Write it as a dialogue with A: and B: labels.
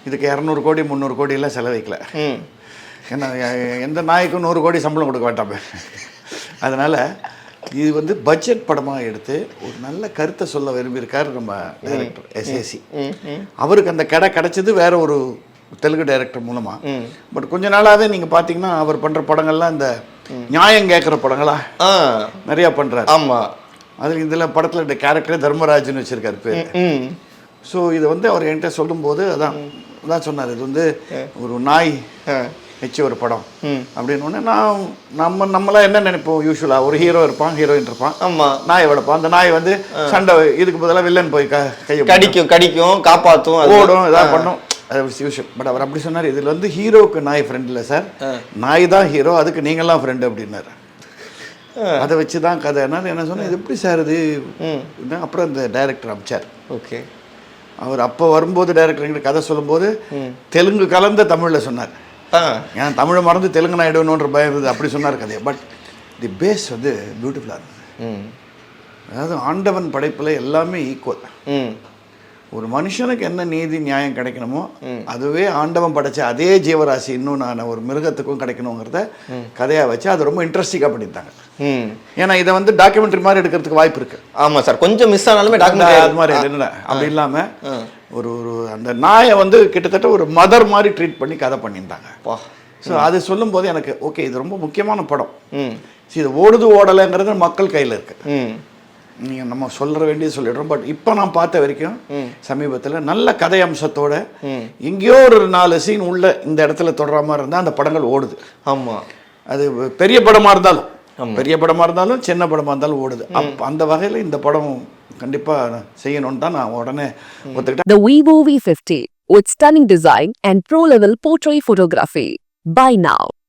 A: இதுக்கு 200 கோடி 300 கோடியெல்லாம் செலவைக்கல. ஏன்னா எந்த நாய்க்கும் 100 கோடி சம்பளம் கொடுக்க வேண்டாமே. அதனால் இது வந்து பட்ஜெட் படமாக எடுத்து ஒரு நல்ல கருத்தை சொல்ல விரும்பியிருக்கார் நம்ம டைரக்டர் எஸ்ஏசி. அவருக்கு அந்த கிடைச்சது வேற ஒரு தெலுங்கு டைரக்டர் மூலமாக. பட் கொஞ்ச நாளாகவே நீங்கள் பார்த்தீங்கன்னா அவர் பண்ணுற படங்கள்லாம் இந்த நியாயம் கேட்குற படங்களா நிறையா பண்ணுறாரு.
B: ஆமாம்.
A: அதில் இதில் படத்தில் இந்த கேரக்டரே தர்மராஜ்னு வச்சுருக்காரு பேர். ஸோ இதை வந்து அவர் என்கிட்ட சொல்லும்போது அதான் சொன்னார், இது வந்து ஒரு நாய் வச்சு ஒரு படம் அப்படின்னு. நம்மளாம் என்ன நினைப்போம், யூஸ்வலாக ஒரு ஹீரோ இருப்பான், ஹீரோயின் இருப்பான்,
B: ஆமாம்,
A: நாய் வளர்ப்பான். அந்த நாய் வந்து சண்டை, இதுக்கு பதிலாக வில்லன் போய் கையை
B: கடிக்கும் காப்பாற்றும்,
A: ஓடும், இதாக பண்ணும், அது யூஸ்வல். பட் அவர் அப்படி சொன்னார், இதில் வந்து ஹீரோவுக்கு நாய் ஃப்ரெண்ட் இல்லை சார், நாய் தான் ஹீரோ, அதுக்கு நீங்களாம் ஃப்ரெண்டு அப்படின்னாரு. அதை வச்சு தான் கதை. என்ன சொன்னேன், இது எப்படி சார் இது. அப்புறம் இந்த டைரக்டர் அமிச்சார்.
B: ஓகே. அவர்
A: அப்போ வரும்போது டைரக்டர் கதை சொல்லும்போது தெலுங்கு கலந்த தமிழில் சொன்னார். ஏன்னா தமிழை மறந்து தெலுங்கு நாயிடுவோன்ற பயம் இருந்தது, அப்படி சொன்னார் கதையை. பட் தி பேஸ் வந்து பியூட்டிஃபுல்லாக இருந்தது. அதாவது ஆண்டவன் படைப்பில் எல்லாமே ஈக்குவல். ஒரு மனுஷனுக்கு என்ன நீதி நியாயம் கிடைக்கணுமோ அதுவே ஆண்டவன் படைச்ச அதே ஜீவராசி இன்னும் நான் ஒரு மிருகத்துக்கும் கிடைக்கணுங்கிறத கதையாக வச்சு அது ரொம்ப இன்ட்ரெஸ்டிங்காக பண்ணியிருந்தாங்க. ஏன்னா இதை வந்து டாக்குமெண்ட்ரி மாதிரி எடுக்கிறதுக்கு வாய்ப்பு இருக்கு.
B: ஆமாம் சார், கொஞ்சம் மிஸ் ஆனாலுமே டாக்குமெண்ட்ரி
A: அது மாதிரி இல்லை. அப்படி இல்லாமல் ஒரு அந்த நாயை வந்து கிட்டத்தட்ட ஒரு மதர் மாதிரி ட்ரீட் பண்ணி கதை பண்ணியிருந்தாங்க. ஸோ அது சொல்லும்போது எனக்கு ஓகே, இது ரொம்ப முக்கியமான படம். இது ஓடுது ஓடலைங்கிறது மக்கள் கையில் இருக்கு. நீங்கள் நம்ம சொல்ல வேண்டியது சொல்லிடுறோம். பட் இப்போ நான் பார்த்த வரைக்கும் சமீபத்தில் நல்ல கதை அம்சத்தோட எங்கேயோ ஒரு 4 சீன் உள்ள இந்த இடத்துல தொடர மாதிரி இருந்தால் அந்த படங்கள் ஓடுது.
B: ஆமாம்,
A: அது பெரிய படமாக இருந்தாலும் சின்ன படமாக இருந்தாலும் ஓடுது. அந்த வகையில் இந்த படம் கண்டிப்பாக செய்யணும்னு தான் நான் உடனே ஒத்துக்கிட்டேன்.
C: The Vivo V50 with stunning design and pro-level portrait photography. Buy now.